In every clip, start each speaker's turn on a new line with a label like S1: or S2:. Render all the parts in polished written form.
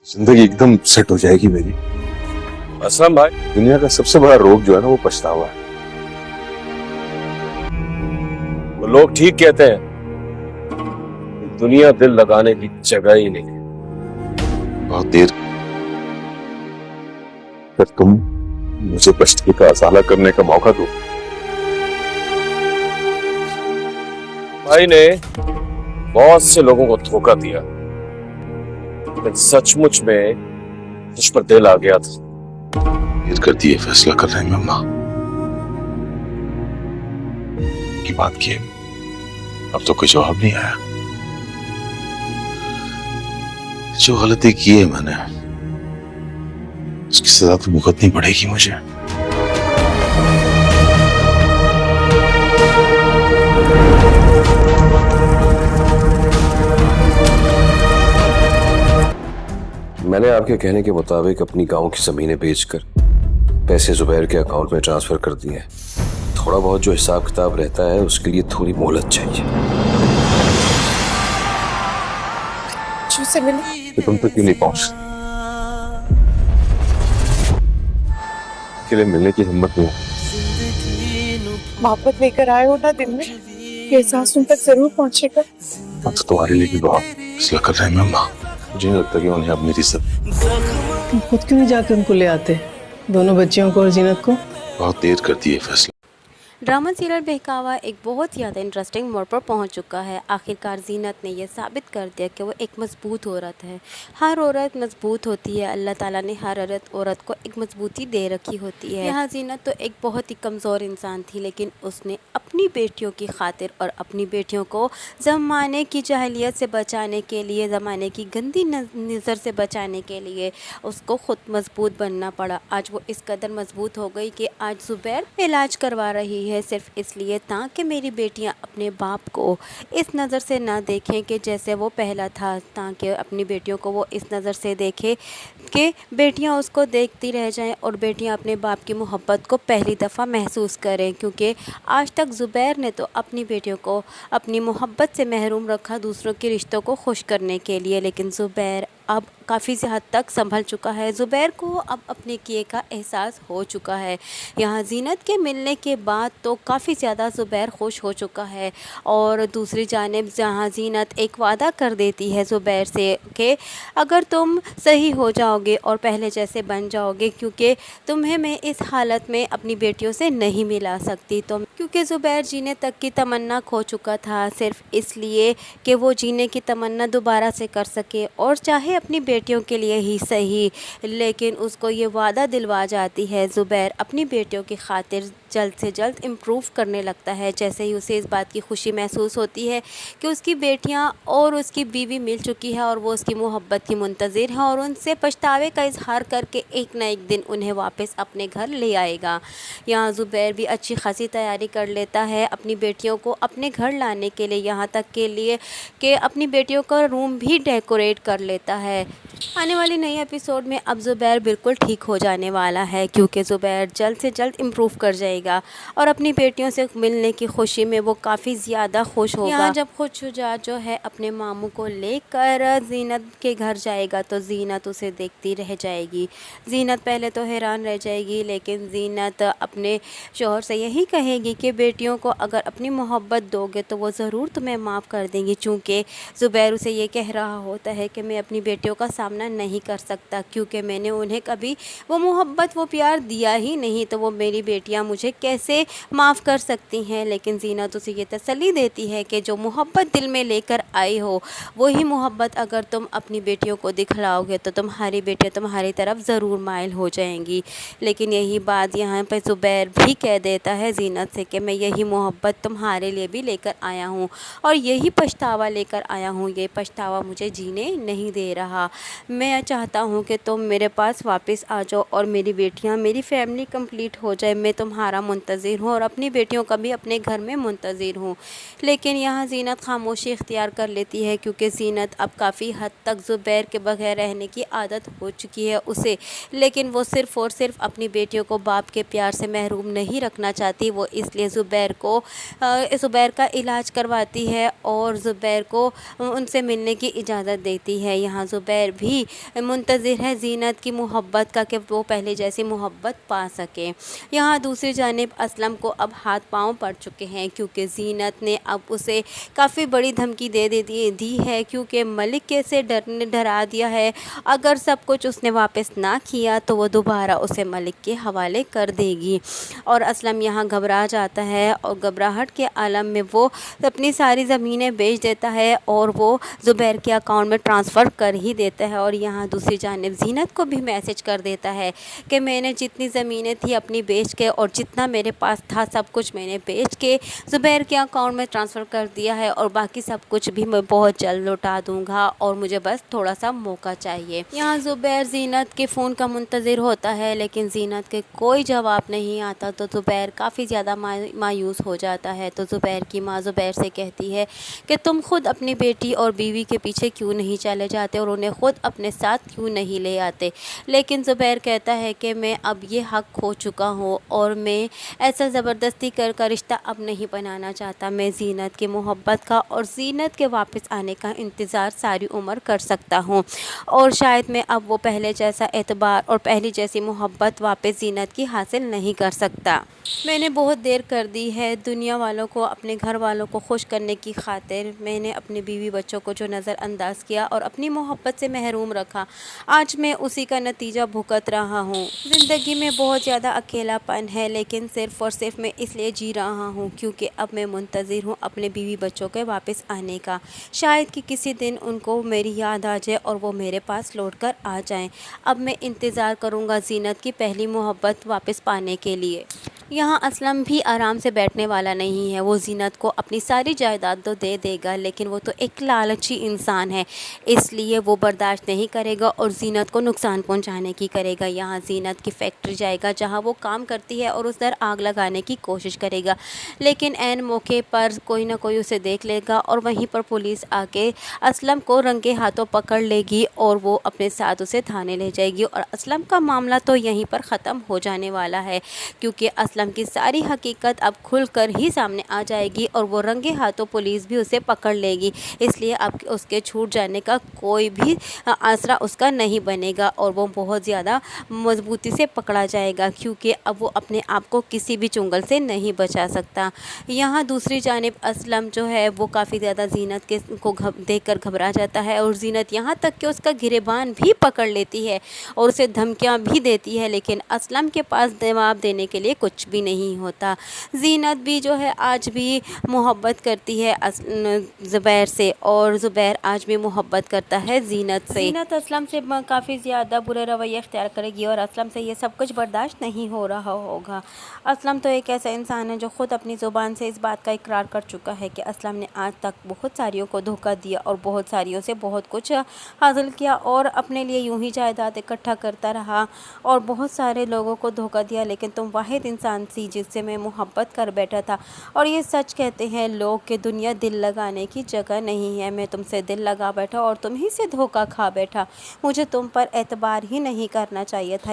S1: जिंदगी एकदम सेट हो जाएगी मेरी।
S2: असलम भाई,
S1: दुनिया का सबसे बड़ा रोग जो है ना वो पछतावा है।
S2: वो लोग ठीक कहते हैं, दुनिया दिल लगाने की जगह ही नहीं।
S1: बहुत देर पर तुम मुझे पछतावे का असाला करने का मौका दो।
S2: भाई ने बहुत से लोगों को धोखा दिया, लेकिन सचमुच में मुझ पर दिल आ गया था।
S1: देर कर दिए फैसला कर रहे हैं अम्मा की बात की। अब तो कोई जवाब नहीं आया। जो गलती की है मैंने उसकी सजा तो भुगतनी पड़ेगी मुझे।
S3: मैंने आपके कहने के मुताबिक अपनी गांव की जमीनें बेचकर पैसे जुबैर के अकाउंट में ट्रांसफर कर दिए हैं। थोड़ा बहुत जो हिसाब किताब रहता है उसके लिए थोड़ी मोहलत चाहिए।
S4: से मिले
S1: कि तुम तक क्यों नहीं पहुंच के लिए मिलने की हिम्मत नहीं।
S4: मोहब्बत लेकर आए हो ना दिन में, ये एहसास तुम तक जरूर पहुंचेगा।
S1: अब तो तुम्हारे लिए भी बहुत फैसला कर रहे हैं अम्मा। मुझे नहीं लगता कि उन्हें अब मेरी सब
S5: तुम खुद क्यों नहीं जाकर उनको ले आते, दोनों बच्चियों को और जीनत को?
S1: बहुत देर कर दी है फैसला।
S6: ड्रामा सीरियल बहकावा एक बहुत ज़्यादा इंटरेस्टिंग मोड़ पर पहुंच चुका है। आखिरकार जीनत ने यह साबित कर दिया कि वो एक मजबूत औरत है। हर औरत मजबूत होती है, अल्लाह ताला ने हर औरत को एक मजबूती दे रखी होती है। यहाँ जीनत तो एक बहुत ही कमज़ोर इंसान थी, लेकिन उसने अपनी बेटियों की खातिर और अपनी बेटियों को ज़माने की जाहिलियत से बचाने के लिए, ज़माने की गंदी नज़र से बचाने के लिए उसको ख़ुद मजबूत बनना पड़ा। आज वो इस कदर मजबूत हो गई कि आज जुबैर इलाज करवा रही है, सिर्फ इसलिए ताकि मेरी बेटियां अपने बाप को इस नज़र से ना देखें कि जैसे वो पहला था, ताकि अपनी बेटियों को वो इस नज़र से देखे कि बेटियां उसको देखती रह जाएं और बेटियां अपने बाप की मोहब्बत को पहली दफ़ा महसूस करें। क्योंकि आज तक ज़ुबैर ने तो अपनी बेटियों को अपनी मोहब्बत से महरूम रखा दूसरों के रिश्तों को खुश करने के लिए, लेकिन ज़ुबैर अब काफ़ी हद तक संभल चुका है। ज़ुबैर को अब अपने किए का एहसास हो चुका है। यहाँ जीनत के मिलने के बाद तो काफ़ी ज़्यादा ज़ुबैर खुश हो चुका है, और दूसरी जानिब जहाँ जीनत एक वादा कर देती है ज़ुबैर से कि अगर तुम सही हो जाओगे और पहले जैसे बन जाओगे, क्योंकि तुम्हें मैं इस हालत में अपनी बेटियों से नहीं मिला सकती। तो क्योंकि ज़ुबैर जीने तक की तमन्ना खो चुका था, सिर्फ इसलिए कि वो जीने की तमन्ना दोबारा से कर सके, और चाहे अपनी बेटियों के लिए ही सही, लेकिन उसको ये वादा दिलवा जाती है ज़ुबैर अपनी बेटियों की खातिर जल्द से जल्द इम्प्रूव करने लगता है। जैसे ही उसे इस बात की खुशी महसूस होती है कि उसकी बेटियां और उसकी बीवी मिल चुकी है और वो उसकी मोहब्बत की मुंतज़िर है, और उनसे पछतावे का इजहार करके एक ना एक दिन उन्हें वापस अपने घर ले आएगा। यहाँ ज़ुबैर भी अच्छी खासी तैयारी कर लेता है अपनी बेटियों को अपने घर लाने के लिए, यहाँ तक के लिए कि अपनी बेटियों का रूम भी डेकोरेट कर लेता है। आने वाली नई एपिसोड में अब ज़ुबैर बिल्कुल ठीक हो जाने वाला है, क्योंकि ज़ुबैर जल्द से जल्द इम्प्रूव कर जाएगा और अपनी बेटियों से मिलने की खुशी में वो काफ़ी ज़्यादा खुश होगा। यहाँ जब खुद शुजा जो है अपने मामू को लेकर जीनत के घर जाएगा तो जीनत उसे देखती रह जाएगी। जीनत पहले तो हैरान रह जाएगी, लेकिन जीनत अपने शौहर से यही कहेगी कि बेटियों को अगर अपनी मोहब्बत दोगे तो वो ज़रूर तुम्हें माफ़ कर देंगी। चूँकि ज़ुबैर उसे ये कह रहा होता है कि मैं अपनी बेटियों का सामना नहीं कर सकता, क्योंकि मैंने उन्हें कभी वो मोहब्बत वो प्यार दिया ही नहीं, तो वो मेरी बेटियां मुझे कैसे माफ़ कर सकती हैं। लेकिन जीनत उसे ये तसल्ली देती है कि जो मोहब्बत दिल में लेकर आई हो वही मोहब्बत अगर तुम अपनी बेटियों को दिखलाओगे तो तुम्हारी बेटियां तुम्हारी तरफ ज़रूर माइल हो जाएंगी। लेकिन यही बात यहाँ पर ज़ुबैर भी कह देता है जीनत से कि मैं यही मोहब्बत तुम्हारे लिए भी लेकर आया हूँ और यही पछतावा लेकर आया हूँ। ये पछतावा मुझे जीने नहीं दे रहा। मैं चाहता हूँ कि तुम मेरे पास वापस आ जाओ और मेरी बेटियाँ, मेरी फैमिली कंप्लीट हो जाए। मैं तुम्हारा मुंतज़िर हूँ और अपनी बेटियों का भी अपने घर में मुंतज़िर हूँ। लेकिन यहाँ ज़ीनत खामोशी इख्तियार कर लेती है क्योंकि ज़ीनत अब काफ़ी हद तक ज़ुबैर के बगैर रहने की आदत हो चुकी है उसे। लेकिन वो सिर्फ़ और सिर्फ अपनी बेटियों को बाप के प्यार से महरूम नहीं रखना चाहती। वो इसलिए ज़ुबैर का इलाज करवाती है और ज़ुबैर को उनसे मिलने की इजाज़त देती है। यहाँ ज़ुबैर भी मुंतज़िर है ज़ीनत की मोहब्बत का कि वो पहले जैसी मोहब्बत पा सके। यहाँ दूसरी जानिब असलम को अब हाथ पांव पड़ चुके हैं क्योंकि ज़ीनत ने अब उसे काफ़ी बड़ी धमकी दी है क्योंकि मलिक के से डरा दिया है। अगर सब कुछ उसने वापस ना किया तो वो दोबारा उसे मलिक के हवाले कर देगी। और असलम यहाँ घबरा जाता है और घबराहट के आलम में वो अपनी सारी ज़मीनें बेच देता है और वो ज़ुबैर के अकाउंट में ट्रांसफ़र कर ही देता है। और यहाँ दूसरी जानिब ज़ीनत को भी मैसेज कर देता है कि मैंने जितनी ज़मीनें थी अपनी बेच के और जितना मेरे पास था सब कुछ मैंने बेच के ज़ुबैर के अकाउंट में ट्रांसफ़र कर दिया है और बाकी सब कुछ भी मैं बहुत जल्द लौटा दूँगा और मुझे बस थोड़ा सा मौका चाहिए। यहाँ ज़ुबैर ज़ीनत के फ़ोन का मुंतज़िर होता है लेकिन ज़ीनत के कोई जवाब नहीं आता तो ज़ुबैर काफ़ी ज़्यादा मायूस हो जाता है। तो ज़ुबैर की माँ ज़ुबैर से कहती है कि तुम खुद अपनी बेटी और बीवी के पीछे क्यों नहीं चले जाते और उन्हें खुद अपने साथ क्यों नहीं ले आते। लेकिन ज़ुबैर कहता है कि मैं अब ये हक़ खो चुका हूँ और मैं ऐसा ज़बरदस्ती कर रिश्ता अब नहीं बनाना चाहता। मैं ज़ीनत की मोहब्बत का और ज़ीनत के वापस आने का इंतज़ार सारी उम्र कर सकता हूँ और शायद मैं अब वो पहले जैसा एतबार और पहली जैसी मोहब्बत वापस ज़ीनत की हासिल नहीं कर सकता। मैंने बहुत देर कर दी है दुनिया वालों को, अपने घर वालों को खुश करने की खातिर मैंने अपने बीवी बच्चों को जो नज़रअंदाज किया और अपनी मोहब्बत से महरूम रखा, आज मैं उसी का नतीजा भुगत रहा हूँ। ज़िंदगी में बहुत ज़्यादा अकेलापन है लेकिन सिर्फ़ और सिर्फ मैं इसलिए जी रहा हूँ क्योंकि अब मैं मुंतज़िर हूँ अपने बीवी बच्चों के वापस आने का। शायद कि किसी दिन उनको मेरी याद आ जाए और वो मेरे पास लौट कर आ जाएं। अब मैं इंतज़ार करूँगा ज़ीनत की पहली मोहब्बत वापस पाने के लिए। यहाँ असलम भी आराम से बैठने वाला नहीं है। वो ज़ीनत को अपनी सारी जायदाद तो दे देगा लेकिन वो तो एक लालची इंसान है, इसलिए वो बर्दाश्त नहीं करेगा और ज़ीनत को नुकसान पहुँचाने की करेगा। यहाँ ज़ीनत की फैक्ट्री जाएगा जहाँ वो काम करती है और उस पर आग लगाने की कोशिश करेगा लेकिन ऐन मौके पर कोई ना कोई उसे देख लेगा और वहीं पर पुलिस आके असलम को रंगे हाथों पकड़ लेगी और वो अपने साथ उसे थाने ले जाएगी और असलम का मामला तो यहीं पर ख़त्म हो जाने वाला है क्योंकि असलम की सारी हकीकत अब खुलकर ही सामने आ जाएगी और वो रंगे हाथों पुलिस भी उसे पकड़ लेगी। इसलिए अब उसके छूट जाने का कोई भी आसरा उसका नहीं बनेगा और वो बहुत ज़्यादा मजबूती से पकड़ा जाएगा क्योंकि अब वो अपने आप को किसी भी चुंगल से नहीं बचा सकता। यहाँ दूसरी जानिब असलम जो है वो काफ़ी ज़्यादा ज़ीनत को देखकर घबरा जाता है और ज़ीनत यहाँ तक कि उसका गिरेबान भी पकड़ लेती है और उसे धमकियाँ भी देती है लेकिन असलम के पास जवाब देने के लिए कुछ भी नहीं होता। ज़ीनत भी जो है आज भी मोहब्बत करती है ज़ुबैर से और ज़ुबैर आज भी मोहब्बत करता है ज़ीनत से। ज़ीनत असलम से काफ़ी ज़्यादा बुरे रवैया इख्तियार करेगी और असलम से ये सब कुछ बर्दाश्त नहीं हो रहा होगा। असलम तो एक ऐसा इंसान है जो ख़ुद अपनी ज़ुबान से इस बात का इकरार कर चुका है कि असलम ने आज तक बहुत सारियों को धोखा दिया और बहुत सारियों से बहुत कुछ हासिल किया और अपने लिए यूं ही जायदाद इकट्ठा करता रहा और बहुत सारे लोगों को धोखा दिया लेकिन तुम वाहिद इंसान थी जिससे मैं मोहब्बत कर बैठा था। और ये सच कहते हैं लोग कि दुनिया दिल लगाने की जगह नहीं है। मैं तुमसे दिल लगा बैठा और तुम ही से धोखा खा बैठा। मुझे तुम पर एतबार ही नहीं करना चाहिए था।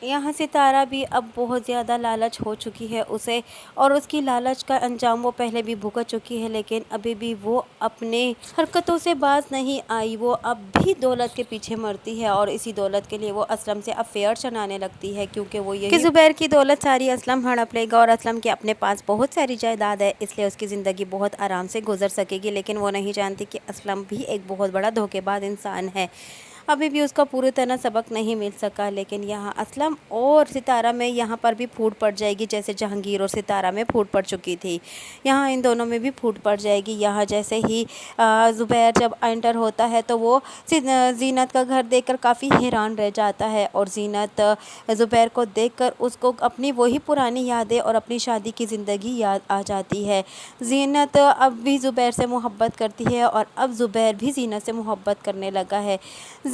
S6: यहाँ सितारा भी अब बहुत ज़्यादा लालच हो चुकी है उसे और उसकी लालच का अंजाम वो पहले भी भुगत चुकी है लेकिन अभी भी वो अपने हरकतों से बाज नहीं आई। वो अब भी दौलत के पीछे मरती है और इसी दौलत के लिए वो असलम से अफेयर चलाने लगती है क्योंकि वो ये कि ज़ुबैर की दौलत सारी असलम हड़प लेगा और असलम के अपने पास बहुत सारी जायदाद है इसलिए उसकी ज़िंदगी बहुत आराम से गुजर सकेगी। लेकिन वो नहीं जानती कि असलम भी एक बहुत बड़ा धोखेबाज इंसान है। अभी भी उसका पूरी तरह सबक नहीं मिल सका लेकिन यहाँ असलम और सितारा में यहाँ पर भी फूट पड़ जाएगी जैसे जहांगीर और सितारा में फूट पड़ चुकी थी। यहाँ इन दोनों में भी फूट पड़ जाएगी। यहाँ जैसे ही ज़ुबैर जब एंटर होता है तो वो ज़ीनत का घर देखकर काफ़ी हैरान रह जाता है और ज़ीनत ज़ुबैर को देखकर उसको अपनी वही पुरानी यादें और अपनी शादी की ज़िंदगी याद आ जाती है। ज़ीनत अब भी ज़ुबैर से मोहब्बत करती है और अब ज़ुबैर भी ज़ीनत से मोहब्बत करने लगा है।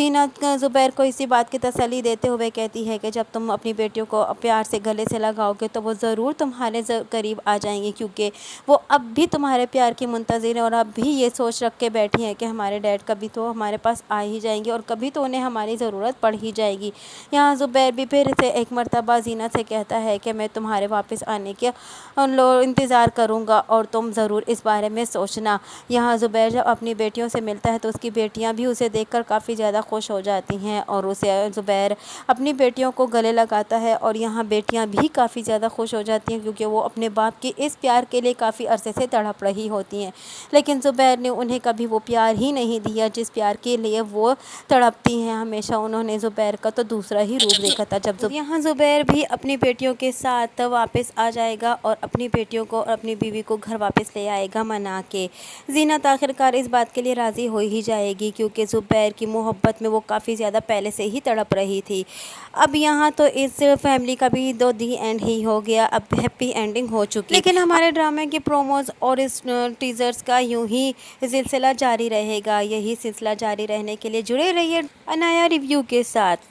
S6: ज़ीनत ज़ुबैर को इसी बात की तसल्ली देते हुए कहती है कि जब तुम अपनी बेटियों को प्यार से गले से लगाओगे तो वो ज़रूर तुम्हारे करीब आ जाएंगी, क्योंकि वो अब भी तुम्हारे प्यार की मुंतज़िर हैं और अब भी ये सोच रख के बैठी हैं कि हमारे डैड कभी तो हमारे पास आ ही जाएंगे और कभी तो उन्हें हमारी ज़रूरत पड़ ही जाएगी। यहाँ ज़ुबैर भी फिर से एक मरतबा ज़ीनत से कहता है कि मैं तुम्हारे वापस आने के इंतज़ार करूँगा और तुम ज़रूर इस बारे में सोचना। यहाँ ज़ुबैर जब अपनी बेटियों से मिलता है तो उसकी बेटियाँ भी उसे देखकर काफ़ी ज़्यादा खुश हो जाती हैं और उसे ज़ुबैर अपनी बेटियों को गले लगाता है और यहाँ बेटियाँ भी काफ़ी ज़्यादा खुश हो जाती हैं, क्योंकि वो अपने बाप के इस प्यार के लिए काफ़ी अरसे से तड़प रही होती हैं। लेकिन ज़ुबैर ने उन्हें कभी वो प्यार ही नहीं दिया जिस प्यार के लिए वो तड़पती हैं। हमेशा उन्होंने ज़ुबैर का तो दूसरा ही रूप देखा था। जब यहाँ ज़ुबैर भी अपनी बेटियों के साथ वापस आ जाएगा और अपनी बेटियों को और अपनी बीवी को घर वापस ले आएगा मना के। ज़ीनत आखिरकार इस बात के लिए राज़ी हो ही जाएगी, क्योंकि ज़ुबैर की मोहब्बत में वो काफ़ी ज़्यादा पहले से ही तड़प रही थी। अब यहाँ तो इस फैमिली का भी दो दी एंड ही हो गया, अब हैप्पी एंडिंग हो चुकी। लेकिन हमारे ड्रामे के प्रोमोज और इस टीज़र्स का यूं ही सिलसिला जारी रहेगा। यही सिलसिला जारी रहने के लिए जुड़े रहिए अनाया रिव्यू के साथ।